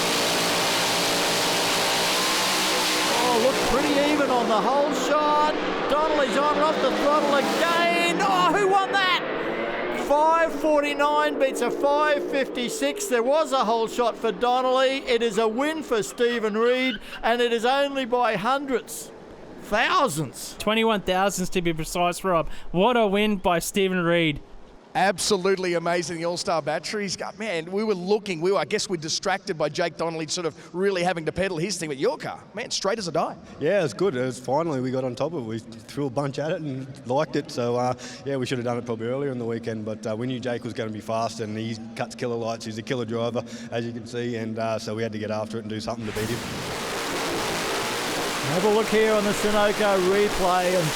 Oh, look pretty even on the whole shot. Donnelly's on and off the throttle again. Oh, who won that? 549 beats a 556. There was a whole shot for Donnelly. It is a win for Stephen Reid, and it is only by hundreds, thousands. 21 thousandths to be precise, Rob. What a win by Stephen Reid. Absolutely amazing, the All-Star batteries. God, man, I guess we're distracted by Jake Donnelly sort of really having to pedal his thing with your car. Man, straight as a die. Yeah, it's good. Finally we got on top of it. We threw a bunch at it and liked it. So, yeah, we should have done it probably earlier in the weekend, but we knew Jake was going to be fast and he cuts killer lights. He's a killer driver, as you can see, and so we had to get after it and do something to beat him. Have a look here on the Sunoco replay, and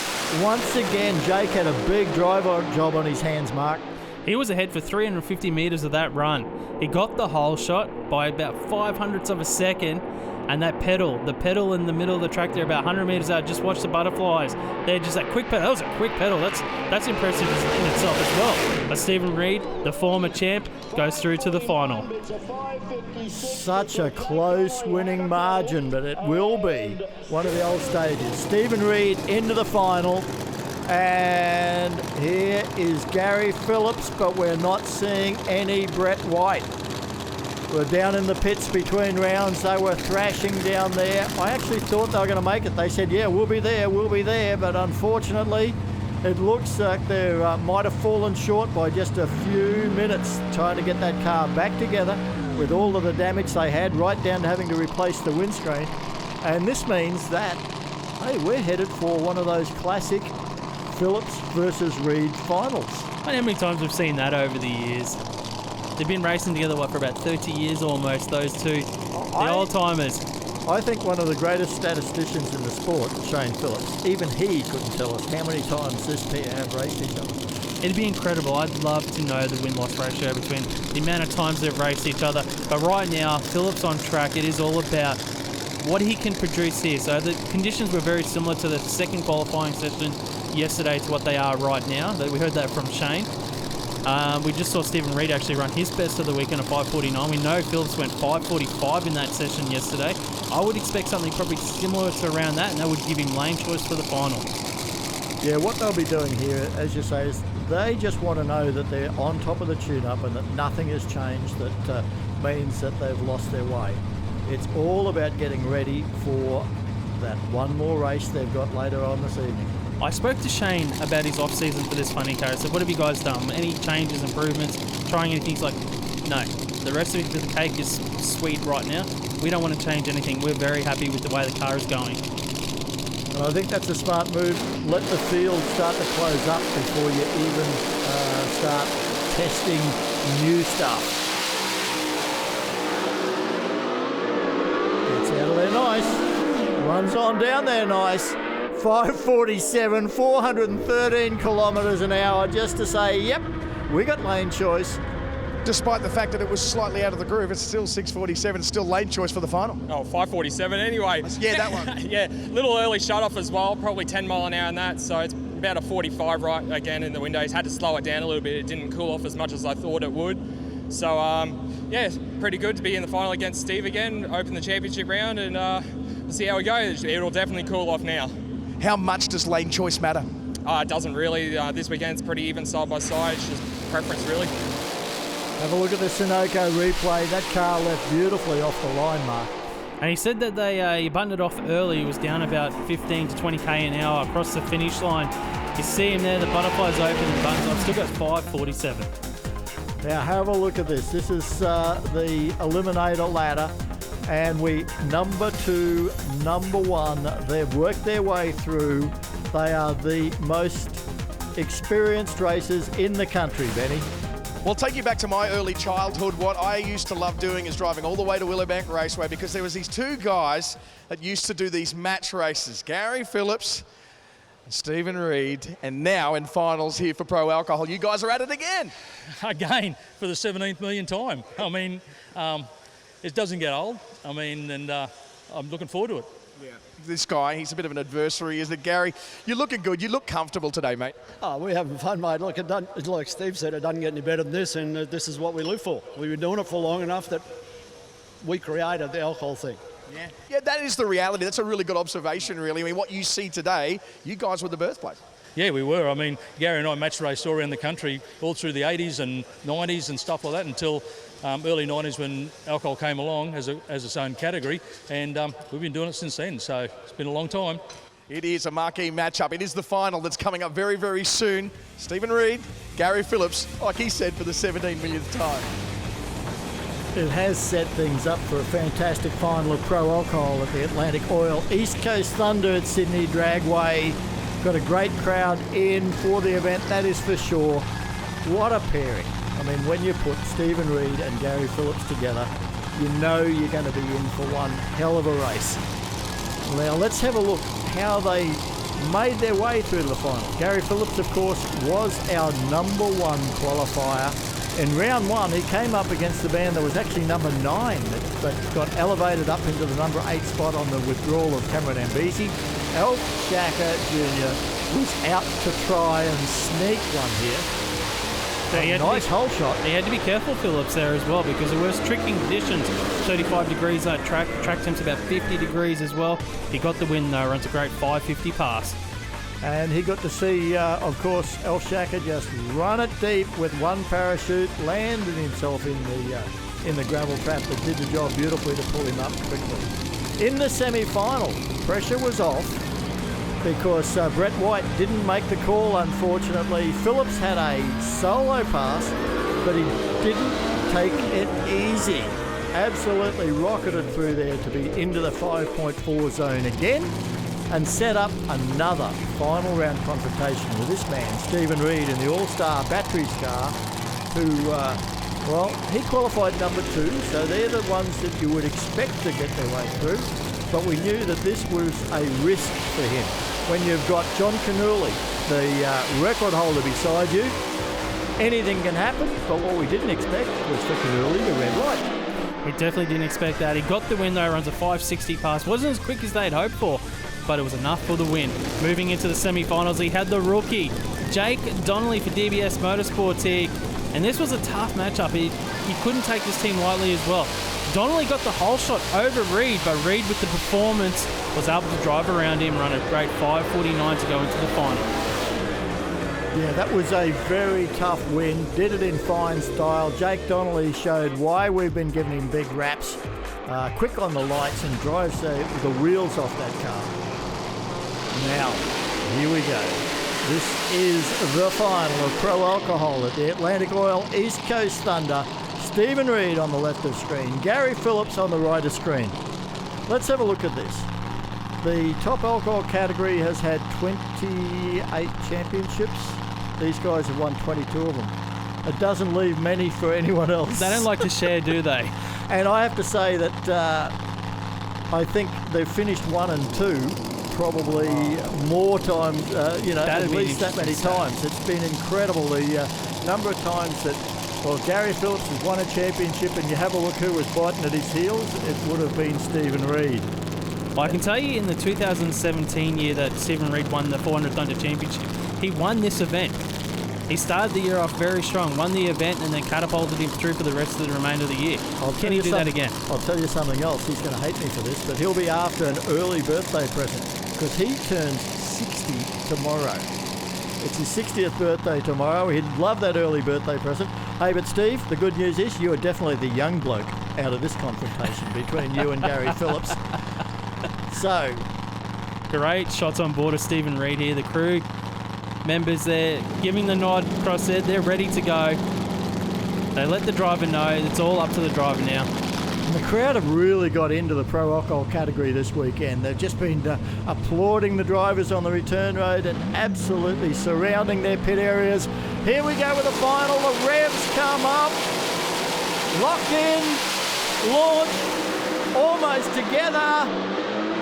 once again, Jake had a big driver job on his hands, Mark. He was ahead for 350 metres of that run. He got the hole shot by about 0.05 of a second, And that the pedal in the middle of the track there, about 100 metres out, just watch the butterflies. They're just that quick pedal. That was a quick pedal. That's impressive in itself as well. But Stephen Reid, the former champ, goes through to the final. Such a close winning margin, but it will be one of the old stages. Stephen Reid into the final. And here is Gary Phillips, but we're not seeing any Brett White. We're down in the pits between rounds. They were thrashing down there. I actually thought they were going to make it. They said, yeah, we'll be there. But unfortunately, it looks like they might have fallen short by just a few minutes trying to get that car back together with all of the damage they had, right down to having to replace the windscreen. And this means that, hey, we're headed for one of those classic Phillips versus Reid finals. I know how many times we've seen that over the years. They've been racing together, for about 30 years almost, those two, the old-timers. I think one of the greatest statisticians in the sport, Shane Phillips, even he couldn't tell us how many times this pair have raced each other. It'd be incredible. I'd love to know the win-loss ratio between the amount of times they've raced each other. But right now, Phillips on track, it is all about what he can produce here. So the conditions were very similar to the second qualifying session yesterday to what they are right now. We heard that from Shane. We just saw Stephen Reid actually run his best of the week in a 5:49. We know Phillips went 5:45 in that session yesterday. I would expect something probably similar to around that, and that would give him lane choice for the final. Yeah, what they'll be doing here, as you say, is they just want to know that they're on top of the tune-up and that nothing has changed that means that they've lost their way. It's all about getting ready for that one more race they've got later on this evening. I spoke to Shane about his off-season for this funny car. I said, what have you guys done? Any changes, improvements, trying anything? He's like, no. The rest of the cake is sweet right now. We don't want to change anything. We're very happy with the way the car is going. And I think that's a smart move. Let the field start to close up before you even start testing new stuff. Gets out of there nice. Runs on down there nice. 5:47, 413 kilometres an hour, just to say, yep, we got lane choice. Despite the fact that it was slightly out of the groove, it's still 6:47, still lane choice for the final. Oh, 5:47 anyway. Yeah, that one. Yeah, little early shut off as well, probably 10 mile an hour in that, so it's about a 45 right again in the windows. Had to slow it down a little bit. It didn't cool off as much as I thought it would. So, yeah, pretty good to be in the final against Steve again, open the championship round, and we'll see how it goes. It'll definitely cool off now. How much does lane choice matter? It doesn't really. This weekend's pretty even side by side. It's just preference, really. Have a look at the Sunoco replay. That car left beautifully off the line, Mark. And he said that they buttoned it off early. He was down about 15 to 20k an hour across the finish line. You see him there, the butterfly's open and buttons off. Still got 5:47. Now have a look at this. This is the Eliminator ladder. And number 2, number 1, they've worked their way through. They are the most experienced racers in the country, Benny. Well, take you back to my early childhood. What I used to love doing is driving all the way to Willowbank Raceway, because there was these two guys that used to do these match races, Gary Phillips and Stephen Reid, and now in finals here for Pro Alcohol, you guys are at it again. Again, for the 17th millionth time. I mean, it doesn't get old. I mean, and I'm looking forward to it. Yeah. This guy, he's a bit of an adversary, isn't it, Gary? You're looking good. You look comfortable today, mate. Oh, we're having fun, mate. Look, like Steve said, it doesn't get any better than this, and this is what we live for. We've been doing it for long enough that we created the alcohol thing. Yeah, that is the reality. That's a really good observation, really. I mean, what you see today, you guys were the birthplace. Yeah, we were. I mean, Gary and I match raced all around the country all through the 80s and 90s and stuff like that until early 90s when alcohol came along as its own category, and we've been doing it since then, so it's been a long time. It is a marquee matchup. It is the final that's coming up very, very soon. Stephen Reid, Gary Phillips, like he said, for the 17 millionth time. It has set things up for a fantastic final of Pro Alcohol at the Atlantic Oil East Coast Thunder at Sydney Dragway. Got a great crowd in for the event, that is for sure. What a pairing. I mean, when you put Stephen Reid and Gary Phillips together, you know you're going to be in for one hell of a race. Now, let's have a look how they made their way through to the final. Gary Phillips, of course, was our number 1 qualifier In round one, he came up against the man that was actually number 9, but got elevated up into the number 8 spot on the withdrawal of Cameron Ambruosi. Elf Shaka Jr. was out to try and sneak one here. Nice hole shot. He had to be careful, Phillips, there as well, because there was tricky conditions. 35 degrees that track temp's about 50 degrees as well. He got the win though, runs a great 550 pass. And he got to see, of course, Elf Shaka just run it deep with one parachute, landed himself in the gravel trap, but did the job beautifully to pull him up quickly. In the semi-final, pressure was off, because Brett White didn't make the call, unfortunately. Phillips had a solo pass, but he didn't take it easy. Absolutely rocketed through there to be into the 5.4 zone again and set up another final round confrontation with this man, Stephen Reid, in the All-Star Batteries car, who, well, he qualified number 2, so they're the ones that you would expect to get their way through. But we knew that this was a risk for him. When you've got John Canuli, the record holder, beside you, anything can happen, but what we didn't expect was for Canuli the red light. We definitely didn't expect that. He got the win though, runs a 560 pass. Wasn't as quick as they'd hoped for, but it was enough for the win. Moving into the semi-finals, he had the rookie, Jake Donnelly for DBS Motorsports here, and this was a tough matchup. He couldn't take this team lightly as well. Donnelly got the whole shot over Reid, but Reid with the performance was able to drive around him, run a great 5:49 to go into the final. Yeah, that was a very tough win. Did it in fine style. Jake Donnelly showed why we've been giving him big raps. Quick on the lights and drives the wheels off that car. Now, here we go. This is the final of Pro Alcohol at the Atlantic Oil East Coast Thunder. Stephen Reid on the left of screen, Gary Phillips on the right of screen. Let's have a look at this. The top alcohol category has had 28 championships. These guys have won 22 of them. It doesn't leave many for anyone else. They don't like to share, do they? And I have to say that I think they've finished 1 and 2 probably more times, at least that many times. It's been incredible, the number of times that, well, Gary Phillips has won a championship, and you have a look who was biting at his heels, it would have been Stephen Reid. I can tell you in the 2017 year that Stephen Reid won the 400 Thunder Championship, he won this event. He started the year off very strong, won the event, and then catapulted him through for the rest of the remainder of the year. Can he do that again? I'll tell you something else. He's going to hate me for this, but he'll be after an early birthday present, because he turns 60 tomorrow. It's his 60th birthday tomorrow. He'd love that early birthday present. Hey, but Steve, the good news is you are definitely the young bloke out of this confrontation between you and Gary Phillips. So, great shots on board of Stephen Reid here. The crew members there giving the nod across there. They're ready to go. They let the driver know. It's all up to the driver now. And the crowd have really got into the pro alcohol category this weekend. They've just been applauding the drivers on the return road and absolutely surrounding their pit areas. Here we go with the final. The revs come up. Locked in. Launch. Almost together.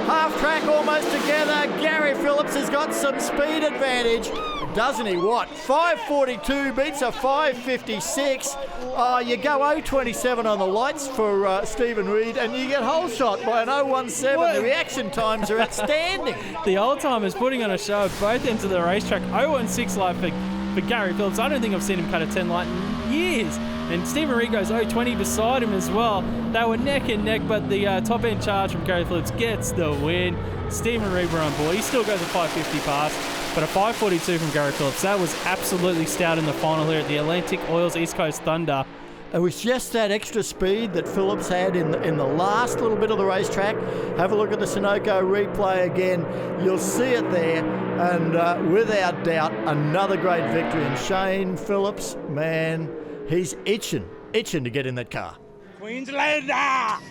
Half track almost together. Gary Phillips has got some speed advantage. Doesn't he? What? 5:42 beats a 5:56. Oh, you go 0.27 on the lights for Stephen Reid, and you get whole shot by an 0.17. What? The reaction times are outstanding. The old timers putting on a show at both ends of the racetrack. 0.16 light for Gary Phillips. I don't think I've seen him cut a 10 light in years. And Stephen Reid goes 0.20 beside him as well. They were neck and neck, but the top end charge from Gary Phillips gets the win. Stephen Reid were on board. He still goes a 5.50 pass, but a 5.42 from Gary Phillips. That was absolutely stout in the final here at the Atlantic Oil's East Coast Thunder. It was just that extra speed that Phillips had in the last little bit of the racetrack. Have a look at the Sunoco replay again. You'll see it there. And without doubt, another great victory. And Shane Phillips, man, he's itching to get in that car. Queenslander!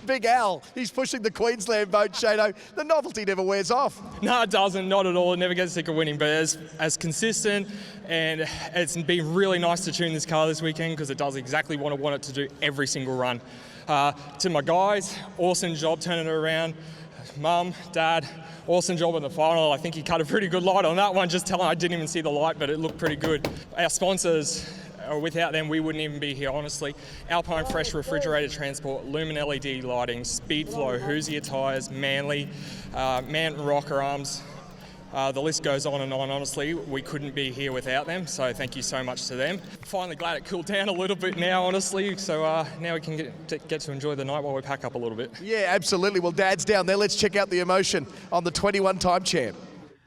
Big Al, he's pushing the Queensland boat, Shano. The novelty never wears off. No, it doesn't, not at all. It never gets sick of winning, but as consistent, and it's been really nice to tune this car this weekend because it does exactly what I want it to do every single run. To my guys, awesome job turning it around. Mum, Dad, awesome job in the final. I think he cut a pretty good light on that one. Just telling I didn't even see the light, but it looked pretty good. Our sponsors, without them, we wouldn't even be here, honestly. Alpine Fresh Refrigerated Transport, Lumen LED Lighting, Speedflow, Hoosier Tyres, Manly, Manton Rocker Arms. The list goes on and on, honestly. We couldn't be here without them, so thank you so much to them. Finally glad it cooled down a little bit now, honestly, so now we can get to enjoy the night while we pack up a little bit. Yeah, absolutely. Well, Dad's down there. Let's check out the emotion on the 21-time champ.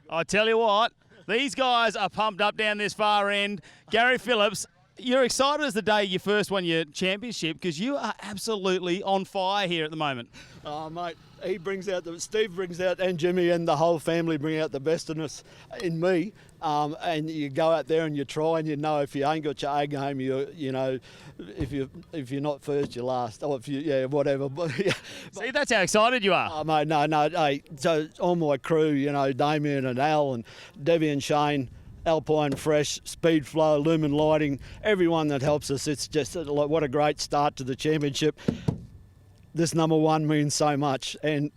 I tell you what, these guys are pumped up down this far end. Gary Phillips, you're excited as the day you first won your championship because you are absolutely on fire here at the moment. Oh, mate, Steve brings out, and Jimmy and the whole family bring out the best in us, in me. And you go out there and you try, and you know if you ain't got your A game, you know, if you're not first, you're last. Or if you, whatever. See, that's how excited you are. Oh, mate, no. Hey, so all my crew, you know, Damien and Al and Debbie and Shane, Alpine Fresh, Speedflow, Lumen Lighting, everyone that helps us. It's just what a great start to the championship. This number one means so much, and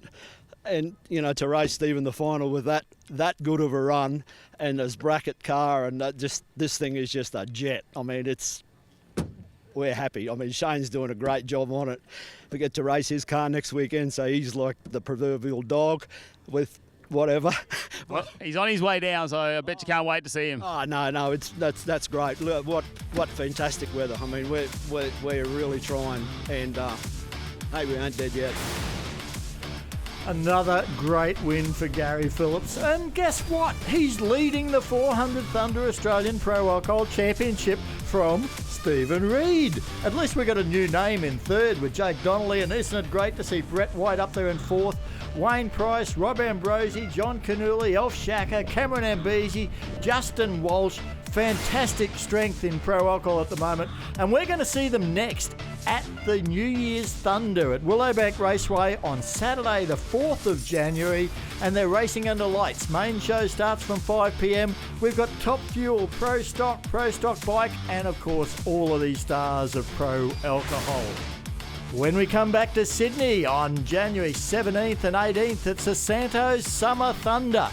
you know, to race Steve in the final with that good of a run and his bracket car, and this thing is just a jet. I mean, we're happy. I mean, Shane's doing a great job on it. We get to race his car next weekend, so he's like the proverbial dog with whatever. Well, he's on his way down, so I bet you can't wait to see him. Oh no, that's great. Look, what fantastic weather. I mean, we're really trying, and hey, we ain't dead yet. Another great win for Gary Phillips. And guess what? He's leading the 400 Thunder Australian Pro Alcohol Championship from Stephen Reid. At least we got a new name in third with Jake Donnelly, and isn't it great to see Brett White up there in fourth? Wayne Price, Rob Ambruosi, John Canuli, Elf Shaka, Cameron Ambesi, Justin Walsh. Fantastic strength in Pro Alcohol at the moment. And we're going to see them next at the New Year's Thunder at Willowbank Raceway on Saturday the 4th of January. And they're racing under lights. Main show starts from 5 p.m. We've got Top Fuel, Pro Stock Bike, and of course all of these stars of Pro Alcohol. When we come back to Sydney on January 17th and 18th, it's the Santos Summer Thunder.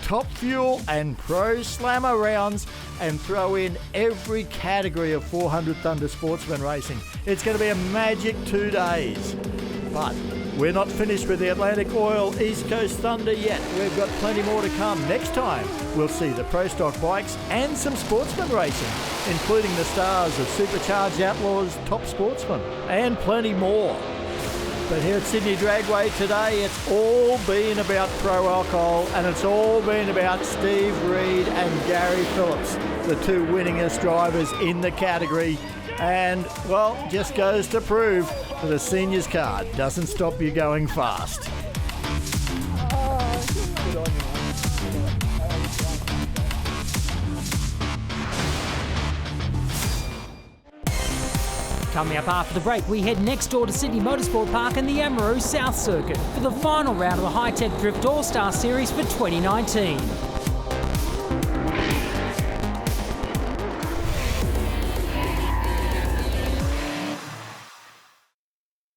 Top Fuel and Pro Slammer rounds, and throw in every category of 400 Thunder Sportsman racing. It's going to be a magic 2 days. But we're not finished with the Atlantic Oil East Coast Thunder yet. We've got plenty more to come. Next time, we'll see the Pro Stock bikes and some sportsman racing, including the stars of Supercharged Outlaws, Top Sportsman, and plenty more. But here at Sydney Dragway today, it's all been about Pro Alcohol, and it's all been about Steve Reid and Gary Phillips, the two winningest drivers in the category. And, well, just goes to prove that a seniors card doesn't stop you going fast. Coming up after the break, we head next door to Sydney Motorsport Park and the Ambruosi South Circuit for the final round of the High Tech Drift All-Star Series for 2019.